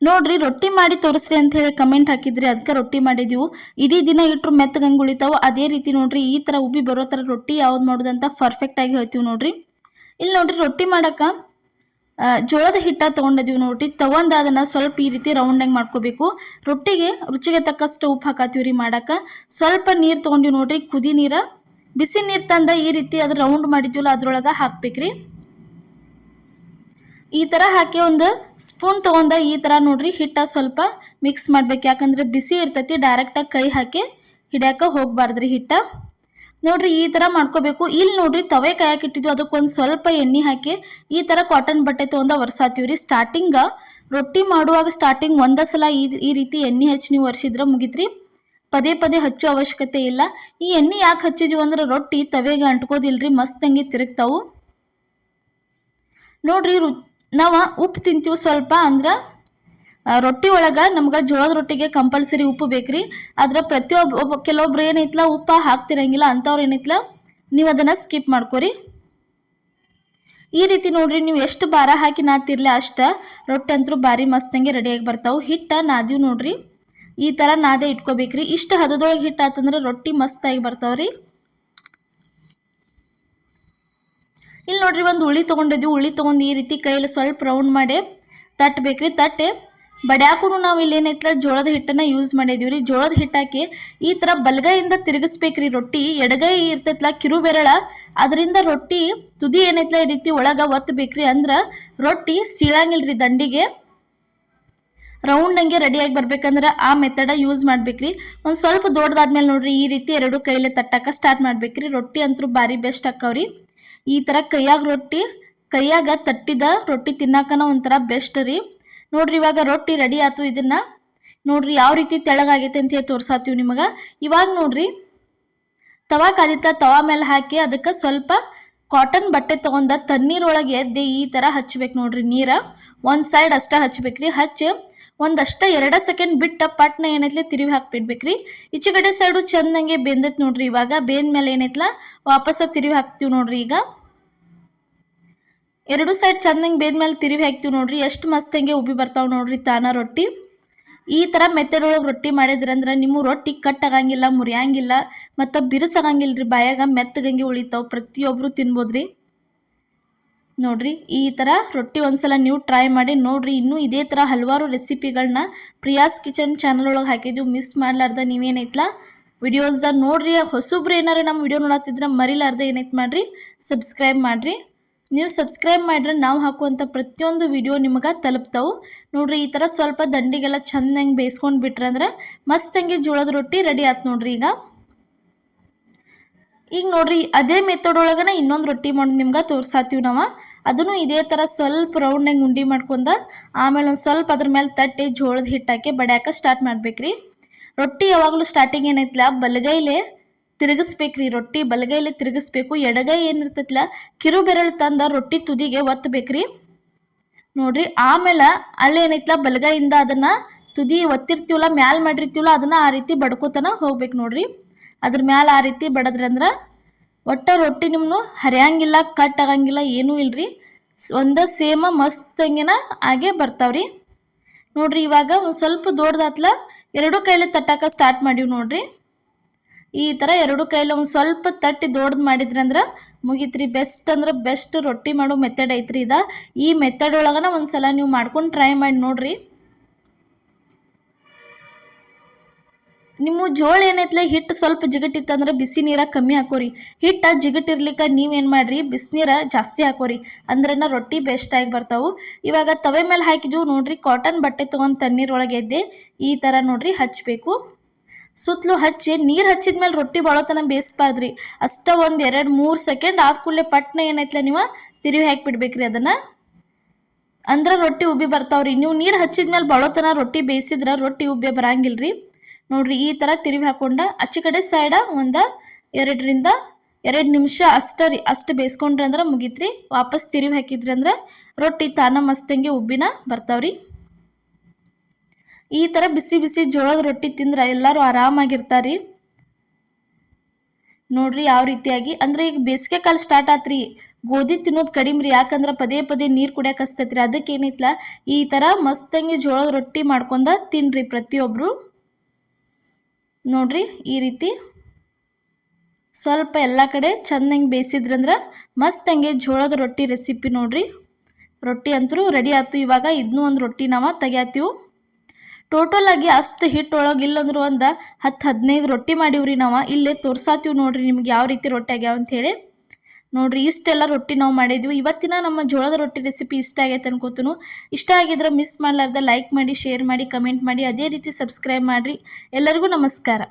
ನೋಡ್ರಿ ರೊಟ್ಟಿ ಮಾಡಿ ತೋರಿಸ್ರಿ ಅಂತ ಹೇಳಿ ಕಮೆಂಟ್ ಹಾಕಿದ್ರಿ, ಅದಕ್ಕೆ ರೊಟ್ಟಿ ಮಾಡಿದೀವು. ಇಡೀ ದಿನ ಇಟ್ಟರು ಮೆತ್ತಗಂಗೆ ಉಳಿತಾವು. ಅದೇ ರೀತಿ ನೋಡ್ರಿ ಈ ಥರ ಉಬ್ಬಿ ಬರೋ ಥರ ರೊಟ್ಟಿ ಯಾವ್ದು ಮಾಡೋದಂತ ಪರ್ಫೆಕ್ಟಾಗಿ ಹೇಳ್ತೀವಿ ನೋಡ್ರಿ. ಇಲ್ಲಿ ನೋಡ್ರಿ ರೊಟ್ಟಿ ಮಾಡೋಕೆ ಜೋಳದ ಹಿಟ್ಟ ತೊಗೊಂಡಿದ್ದೀವಿ ನೋಡ್ರಿ. ತೊಗೊಂಡು ಅದನ್ನು ಸ್ವಲ್ಪ ಈ ರೀತಿ ರೌಂಡಾಗಿ ಮಾಡ್ಕೋಬೇಕು. ರೊಟ್ಟಿಗೆ ರುಚಿಗೆ ತಕ್ಕಷ್ಟು ಉಪ್ಪು ಹಾಕತ್ತೀವಿ ರೀ. ಮಾಡೋಕೆ ಸ್ವಲ್ಪ ನೀರು ತೊಗೊಂಡಿವಿ ನೋಡ್ರಿ, ಕುದಿ ನೀರು. ಬಿಸಿ ನೀರು ತಂದ ಈ ರೀತಿ ಅದು ರೌಂಡ್ ಮಾಡಿದ್ದೀವಲ್ಲ ಅದ್ರೊಳಗೆ ಹಾಕ್ಬೇಕ್ರಿ. ಈ ಥರ ಹಾಕಿ ಒಂದು ಸ್ಪೂನ್ ತೊಗೊಂಡ ಈ ಥರ ನೋಡ್ರಿ ಹಿಟ್ಟ ಸ್ವಲ್ಪ ಮಿಕ್ಸ್ ಮಾಡ್ಬೇಕು. ಯಾಕಂದ್ರೆ ಬಿಸಿ ಇರ್ತೈತಿ, ಡೈರೆಕ್ಟಾಗಿ ಕೈ ಹಾಕಿ ಹಿಡಿಯೋಕೆ ಹೋಗ್ಬಾರ್ದ್ರಿ ಹಿಟ್ಟ. ನೋಡ್ರಿ ಈ ಥರ ಮಾಡ್ಕೋಬೇಕು. ಇಲ್ಲಿ ನೋಡ್ರಿ ತವೆ ಕಾಯಕ್ಕೆ ಇಟ್ಟಿದ್ವು, ಅದಕ್ಕೊಂದು ಸ್ವಲ್ಪ ಎಣ್ಣೆ ಹಾಕಿ ಈ ಥರ ಕಾಟನ್ ಬಟ್ಟೆ ತೊಗೊಂಡ ಒರೆಸಾತೀವಿ ರೀ. ರೊಟ್ಟಿ ಮಾಡುವಾಗ ಸ್ಟಾರ್ಟಿಂಗ್ ಒಂದೇ ಸಲ ಈ ರೀತಿ ಎಣ್ಣೆ ಹಚ್ಚಿ ನೀವು ಒರೆಸಿದ್ರೆ ಮುಗಿತ್ರಿ. ಪದೇ ಪದೇ ಹಚ್ಚೋ ಅವಶ್ಯಕತೆ ಇಲ್ಲ. ಈ ಎಣ್ಣೆ ಯಾಕೆ ಹಚ್ಚಿದ್ವಿ ಅಂದ್ರೆ ರೊಟ್ಟಿ ತವೆಗೆ ಅಂಟ್ಕೋದಿಲ್ರಿ, ಮಸ್ತಂಗಿ ತಿರುಗ್ತಾವು. ನೋಡ್ರಿ ನಾವು ಉಪ್ಪು ತಿಂತೀವಿ ಸ್ವಲ್ಪ, ಅಂದ್ರೆ ರೊಟ್ಟಿ ಒಳಗೆ ನಮ್ಗೆ ಜೋಳದ ರೊಟ್ಟಿಗೆ ಕಂಪಲ್ಸರಿ ಉಪ್ಪು ಬೇಕ್ರಿ. ಆದ್ರೆ ಕೆಲವೊಬ್ರು ಏನೈತ್ಲ ಉಪ್ಪು ಹಾಕ್ತಿರಂಗಿಲ್ಲ, ಅಂಥವ್ರು ಏನೈತ್ಲ ನೀವು ಅದನ್ನು ಸ್ಕಿಪ್ ಮಾಡ್ಕೊರಿ. ಈ ರೀತಿ ನೋಡ್ರಿ ನೀವು ಎಷ್ಟು ಭಾರ ಹಾಕಿ ನಾತಿರ್ಲಿ ಅಷ್ಟು ರೊಟ್ಟಿ ಅಂತೂ ಭಾರಿ ಮಸ್ತಂಗೆ ರೆಡಿಯಾಗಿ ಬರ್ತಾವೆ. ಹಿಟ್ಟು ನಾದೀವಿ ನೋಡ್ರಿ, ಈ ಥರ ನಾದೇ ಇಟ್ಕೋಬೇಕ್ರಿ. ಇಷ್ಟು ಹದದೊಳಗೆ ಹಿಟ್ಟು ಆತಂದ್ರೆ ರೊಟ್ಟಿ ಮಸ್ತಾಗಿ ಬರ್ತಾವ್ರಿ. ಇಲ್ಲಿ ನೋಡ್ರಿ ಒಂದು ಉಳ್ಳಿ ತೊಗೊಂಡಿದ್ವಿ. ಉಳ್ಳಿ ತೊಗೊಂಡು ಈ ರೀತಿ ಕೈಯಲ್ಲಿ ಸ್ವಲ್ಪ ರೌಂಡ್ ಮಾಡಿ ತಟ್ಟಬೇಕ್ರಿ. ತಟ್ಟೆ ಬಡ್ಯಾಕು ನಾವು ಇಲ್ಲಿ ಏನೈತ್ಲ ಜೋಳದ ಹಿಟ್ಟನ್ನು ಯೂಸ್ ಮಾಡಿದೀವಿ ರೀ. ಜೋಳದ ಹಿಟ್ಟಾಕಿ ಈ ಥರ ಬಲಗೈಯಿಂದ ತಿರುಗಿಸ್ಬೇಕ್ರಿ. ರೊಟ್ಟಿ ಎಡಗೈ ಇರ್ತೈತ್ಲ ಕಿರು ಬೆರಳ, ಅದರಿಂದ ರೊಟ್ಟಿ ತುದಿ ಏನೈತ್ಲ ಈ ರೀತಿ ಒಳಗೆ ಒತ್ತಬೇಕ್ರಿ. ಅಂದ್ರೆ ರೊಟ್ಟಿ ಸೀಳಂಗಿಲ್ರಿ, ದಂಡಿಗೆ ರೌಂಡಂಗೆ ರೆಡಿಯಾಗಿ ಬರ್ಬೇಕಂದ್ರೆ ಆ ಮೆಥಡ ಯೂಸ್ ಮಾಡ್ಬೇಕ್ರಿ. ಒಂದು ಸ್ವಲ್ಪ ದೊಡ್ಡದಾದ್ಮೇಲೆ ನೋಡ್ರಿ ಈ ರೀತಿ ಎರಡು ಕೈಲೇ ತಟ್ಟಕ್ಕೆ ಸ್ಟಾರ್ಟ್ ಮಾಡ್ಬೇಕ್ರಿ. ರೊಟ್ಟಿ ಅಂತೂ ಭಾರಿ ಬೆಸ್ಟ್ ಆಕ್ಕವ್ರಿ. ಈ ಥರ ಕೈಯಾಗ ತಟ್ಟಿದ ರೊಟ್ಟಿ ತಿನ್ನಾಕನ ಒಂಥರ ಬೆಸ್ಟ್ ರೀ. ನೋಡ್ರಿ ಇವಾಗ ರೊಟ್ಟಿ ರೆಡಿ ಆಯ್ತು. ಇದನ್ನು ನೋಡ್ರಿ ಯಾವ ರೀತಿ ತೆಳಗಾಗೈತೆ ಅಂತ ಹೇಳಿ ತೋರ್ಸಾತೀವಿ ನಿಮಗೆ. ಇವಾಗ ನೋಡ್ರಿ ತವಾ ಕಾದಿತ್ತ, ತವಾ ಮೇಲೆ ಹಾಕಿ ಅದಕ್ಕೆ ಸ್ವಲ್ಪ ಕಾಟನ್ ಬಟ್ಟೆ ತೊಗೊಂಡ ತಣ್ಣೀರೊಳಗೆ ಎದ್ದೆ ಈ ಥರ ಹಚ್ಬೇಕು ನೋಡ್ರಿ. ನೀರು ಒಂದು ಸೈಡ್ ಅಷ್ಟೇ ಹಚ್ಬೇಕ್ರಿ. ಹಚ್ಚಿ ಒಂದಷ್ಟ 2 ಸೆಕೆಂಡ್ ಬಿಟ್ಟು ಪಟ್ನ ಏನೈತ್ಲೆ ತಿರುವಿ ಹಾಕ್ಬಿಡ್ಬೇಕ್ರಿ. ಈಚೆಗಡೆ ಸೈಡು ಚೆಂದಂಗೆ ಬೆಂದೈತೆ ನೋಡ್ರಿ. ಇವಾಗ ಬೆಂದ ಮೇಲೆ ಏನೈತ್ಲ ವಾಪಸ್ ತಿರುವಿ ಹಾಕ್ತೀವಿ ನೋಡ್ರಿ. ಈಗ 2 ಸೈಡ್ ಚೆಂದಂಗೆ ಬೇದ್ಮೇಲೆ ತಿರುವಿ ಹಾಕ್ತೀವಿ ನೋಡ್ರಿ. ಎಷ್ಟು ಮಸ್ತಂಗೆ ಉಬ್ಬಿ ಬರ್ತಾವೆ ನೋಡ್ರಿ ತಾನ ರೊಟ್ಟಿ. ಈ ಥರ ಮೆಥಡ್ ಒಳಗೆ ರೊಟ್ಟಿ ಮಾಡಿದ್ರಂದ್ರೆ ನಿಮ್ಮ ರೊಟ್ಟಿ ಕಟ್ ಆಗಂಗಿಲ್ಲ, ಮುರಿಯಂಗಿಲ್ಲ, ಮತ್ತು ಬಿರುಸಾಗಂಗಿಲ್ಲ ರೀ. ಬಾಯಾಗ ಮೆತ್ತಗಂಗೆ ಉಳಿತಾವೆ, ಪ್ರತಿಯೊಬ್ಬರು ತಿನ್ಬೋದ್ರಿ. ನೋಡ್ರಿ ಈ ಥರ ರೊಟ್ಟಿ ಒಂದ್ಸಲ ನೀವು ಟ್ರೈ ಮಾಡಿ ನೋಡ್ರಿ. ಇನ್ನೂ ಇದೇ ಥರ ಹಲವಾರು ರೆಸಿಪಿಗಳನ್ನ ಪ್ರಿಯಾಸ್ ಕಿಚನ್ ಚಾನಲ್ ಒಳಗೆ ಹಾಕಿದ್ದೀವಿ. ಮಿಸ್ ಮಾಡ್ಲಾರ್ದ ನೀವೇನೈತ್ಲ ವಿಡಿಯೋಸ್ ನೋಡ್ರಿ. ಹೊಸಬ್ರು ಏನಾರು ನಮ್ಮ ವಿಡಿಯೋ ನೋಡತ್ತಿದ್ರೆ ಮರಿಲಾರ್ದ ಏನೈತೆ ಮಾಡ್ರಿ, ಸಬ್ಸ್ಕ್ರೈಬ್ ಮಾಡಿರಿ. ನೀವು ಸಬ್ಸ್ಕ್ರೈಬ್ ಮಾಡಿದ್ರೆ ನಾವು ಹಾಕುವಂಥ ಪ್ರತಿಯೊಂದು ವಿಡಿಯೋ ನಿಮಗೆ ತಲುಪ್ತಾವೆ ನೋಡ್ರಿ. ಈ ಥರ ಸ್ವಲ್ಪ ದಂಡಿಗೆಲ್ಲ ಚೆಂದಂಗೆ ಬೇಯಿಸ್ಕೊಂಡು ಬಿಟ್ರೆ ಅಂದ್ರೆ ಮಸ್ತಂಗೆ ಜೋಳದ ರೊಟ್ಟಿ ರೆಡಿ ಆಯ್ತು ನೋಡ್ರಿ. ಈಗ ನೋಡ್ರಿ ಅದೇ ಮೆಥಡ್ ಒಳಗನೆ ಇನ್ನೊಂದು ರೊಟ್ಟಿ ಮಾಡಿ ನಿಮ್ಗೆ ತೋರ್ಸಾತೀವಿ ನಾವು. ಅದನ್ನು ಇದೇ ಥರ ಸ್ವಲ್ಪ ರೌಂಡಾಗಿ ಉಂಡೆ ಮಾಡ್ಕೊಂಡು ಆಮೇಲೆ ಒಂದು ಸ್ವಲ್ಪ ಅದ್ರ ಮೇಲೆ ತಟ್ಟಿ ಜೋಳದ ಹಿಟ್ಟಾಕಿ ಬಡ್ಯಾಕ ಸ್ಟಾರ್ಟ್ ಮಾಡ್ಬೇಕ್ರಿ. ರೊಟ್ಟಿ ಯಾವಾಗಲೂ ಸ್ಟಾರ್ಟಿಂಗ್ ಏನೈತ್ಲ ಬಲಗೈಲೇ ತಿರುಗಿಸ್ಬೇಕ್ರಿ. ರೊಟ್ಟಿ ಬಲಗೈಲೇ ತಿರುಗಿಸ್ಬೇಕು. ಎಡಗೈ ಏನಿರ್ತೈತ್ಲ ಕಿರು ಬೆರಳು ತಂದ ರೊಟ್ಟಿ ತುದಿಗೆ ಒತ್ತಬೇಕ್ರಿ ನೋಡ್ರಿ. ಆಮೇಲೆ ಅಲ್ಲೇನೈತ್ಲ ಬಲಗೈಯಿಂದ ಅದನ್ನು ತುದಿ ಒತ್ತಿರ್ತೀವಲ್ಲ, ಮ್ಯಾಲೆ ಮಾಡಿರ್ತೀವಲ್ಲ, ಅದನ್ನು ಆ ರೀತಿ ಬಡ್ಕೋತನ ಹೋಗ್ಬೇಕು ನೋಡ್ರಿ. ಅದ್ರ ಮ್ಯಾಲೆ ಆ ರೀತಿ ಬಡದ್ರಂದ್ರೆ ಒಟ್ಟ ರೊಟ್ಟಿ ನಿಮ್ಮನ್ನು ಹರಿಯಂಗಿಲ್ಲ, ಕಟ್ ಆಗಂಗಿಲ್ಲ, ಏನೂ ಇಲ್ರಿ. ಒಂದ ಸೇಮ ಮಸ್ತಂಗಿನ ಹಾಗೆ ಬರ್ತಾವ್ರಿ ನೋಡ್ರಿ. ಇವಾಗ ಒಂದು ಸ್ವಲ್ಪ ದೊಡ್ಡದಾತ್ಲ 2 ಕೈಲೇ ತಟ್ಟಕ್ಕೆ ಸ್ಟಾರ್ಟ್ ಮಾಡೀವಿ ನೋಡ್ರಿ. ಈ ಥರ 2 ಕೈಲಿ ಒಂದು ಸ್ವಲ್ಪ ತಟ್ಟಿ ದೊಡ್ಡದು ಮಾಡಿದ್ರಂದ್ರೆ ಮುಗಿತ್ರಿ. ಬೆಸ್ಟ್ ಅಂದ್ರೆ ಬೆಸ್ಟ್ ರೊಟ್ಟಿ ಮಾಡೋ ಮೆಥಡ್ ಐತ್ರಿ ಇದು. ಈ ಮೆಥಡ್ ಒಳಗನ ಒಂದು ಸಲ ನೀವು ಮಾಡ್ಕೊಂಡು ಟ್ರೈ ಮಾಡಿ ನೋಡ್ರಿ. ನಿಮ್ಮ ಜೋಳ ಏನೈತ್ಲೆ ಹಿಟ್ಟು ಸ್ವಲ್ಪ ಜಿಗಟ್ಟಿತ್ತಂದ್ರೆ ಬಿಸಿ ನೀರ ಕಮ್ಮಿ ಹಾಕೋರಿ. ಹಿಟ್ಟು ಜಿಗಟ್ಟಿರ್ಲಿಕ್ಕೆ ನೀವೇನು ಮಾಡಿರಿ, ಬಿಸಿನೀರು ಜಾಸ್ತಿ ಹಾಕೋರಿ, ಅಂದ್ರನ ರೊಟ್ಟಿ ಬೆಸ್ಟಾಗಿ ಬರ್ತಾವೆ. ಇವಾಗ ತವೆ ಮೇಲೆ ಹಾಕಿದ್ವು ನೋಡ್ರಿ. ಕಾಟನ್ ಬಟ್ಟೆ ತೊಗೊಂಡು ತಣ್ಣೀರೊಳಗೆ ಎದ್ದೆ ಈ ಥರ ನೋಡ್ರಿ ಹಚ್ಚಬೇಕು. ಸುತ್ತಲೂ ಹಚ್ಚಿ ನೀರು ಹಚ್ಚಿದ್ಮೇಲೆ ರೊಟ್ಟಿ ಬಾಳೋತನ ಬೇಯಿಸ್ಬಾರ್ದ್ರಿ. ಅಷ್ಟ ಒಂದು 2-3 ಸೆಕೆಂಡ್ ಆದ ಕೂಡಲೇ ಪಟ್ನ ಏನೈತ್ಲೆ ನೀವು ತಿರುವಿ ಹಾಕಿಬಿಡ್ಬೇಕ್ರಿ. ಅದನ್ನು ಅಂದ್ರೆ ರೊಟ್ಟಿ ಉಬ್ಬಿ ಬರ್ತಾವ್ರಿ. ನೀವು ನೀರು ಹಚ್ಚಿದ್ಮೇಲೆ ಬಾಳೋತನ ರೊಟ್ಟಿ ಬೇಯಿಸಿದ್ರೆ ರೊಟ್ಟಿ ಉಬ್ಬಿ ಬರಂಗಿಲ್ರಿ ನೋಡ್ರಿ. ಈ ಥರ ತಿರುವಿ ಹಾಕೊಂಡ ಆಚೆ ಕಡೆ ಸೈಡ ಒಂದು 2 ನಿಮಿಷ ಅಷ್ಟು ಬೇಯಿಸ್ಕೊಂಡ್ರಿ ಅಂದ್ರೆ ಮುಗೀತ್ರಿ. ವಾಪಸ್ ತಿರುವಿ ಹಾಕಿದ್ರಿ ಅಂದ್ರೆ ರೊಟ್ಟಿ ತಾನ ಮಸ್ತಂಗೆ ಉಬ್ಬಿನ ಬರ್ತಾವ್ರಿ. ಈ ಥರ ಬಿಸಿ ಬಿಸಿ ಜೋಳದ ರೊಟ್ಟಿ ತಿಂದ್ರೆ ಎಲ್ಲರೂ ಆರಾಮಾಗಿರ್ತಾರೆ ನೋಡ್ರಿ. ಯಾವ ರೀತಿಯಾಗಿ ಅಂದರೆ ಈಗ ಬೇಸಿಗೆ ಕಾಲ ಸ್ಟಾರ್ಟ್ ಆತ್ರಿ, ಗೋಧಿ ತಿನ್ನೋದು ಕಡಿಮೆ ರೀ, ಯಾಕಂದ್ರೆ ಪದೇ ಪದೇ ನೀರು ಕುಡಿಯಕ್ಕೆ ಹಸ್ತೈತ್ರಿ. ಅದಕ್ಕೆ ಏನೈತ್ಲ ಈ ಥರ ಮಸ್ತಂಗಿ ಜೋಳದ ರೊಟ್ಟಿ ಮಾಡ್ಕೊಂಡ ತಿನ್ನಿರಿ ಪ್ರತಿಯೊಬ್ಬರು. ನೋಡ್ರಿ ಈ ರೀತಿ ಸ್ವಲ್ಪ ಎಲ್ಲ ಕಡೆ ಚಂದಂಗೆ ಬೇಯಿಸಿದ್ರಂದ್ರೆ ಮಸ್ತಂಗೆ ಜೋಳದ ರೊಟ್ಟಿ ರೆಸಿಪಿ ನೋಡ್ರಿ. ರೊಟ್ಟಿ ಅಂತೂ ರೆಡಿ ಆಯ್ತು. ಇವಾಗ ಇದನ್ನೂ ಒಂದು ರೊಟ್ಟಿ ನಾವು ತೆಗಿಯತ್ತೀವಿ. ಟೋಟಲ್ ಆಗಿ ಅಷ್ಟು ಹಿಟ್ಟೊಳಗೆ ಇಲ್ಲಂದ್ರೆ ಒಂದು 10-15 ರೊಟ್ಟಿ ಮಾಡೀವ್ರಿ ನಾವು. ಇಲ್ಲೇ ತೋರ್ಸಾತೀವಿ ನೋಡ್ರಿ ನಿಮ್ಗೆ ಯಾವ ರೀತಿ ರೊಟ್ಟಿ ಆಗ್ಯಾವ ಅಂಥೇಳಿ. ನೋಡ್ರಿ ಇಷ್ಟೆಲ್ಲ ರೊಟ್ಟಿ ನಾವು ಮಾಡಿದ್ವಿ. ಇವತ್ತಿನ ನಮ್ಮ ಜೋಳದ ರೊಟ್ಟಿ ರೆಸಿಪಿ ಇಷ್ಟ ಆಗೈತೆ ಅನ್ಕೋತನು. ಇಷ್ಟ ಆಗಿದ್ರೆ ಮಿಸ್ ಮಾಡಲಾರ್ದ ಲೈಕ್ ಮಾಡಿ, ಶೇರ್ ಮಾಡಿ, ಕಮೆಂಟ್ ಮಾಡಿ, ಅದೇ ರೀತಿ ಸಬ್ಸ್ಕ್ರೈಬ್ ಮಾಡಿರಿ. ಎಲ್ಲರಿಗೂ ನಮಸ್ಕಾರ.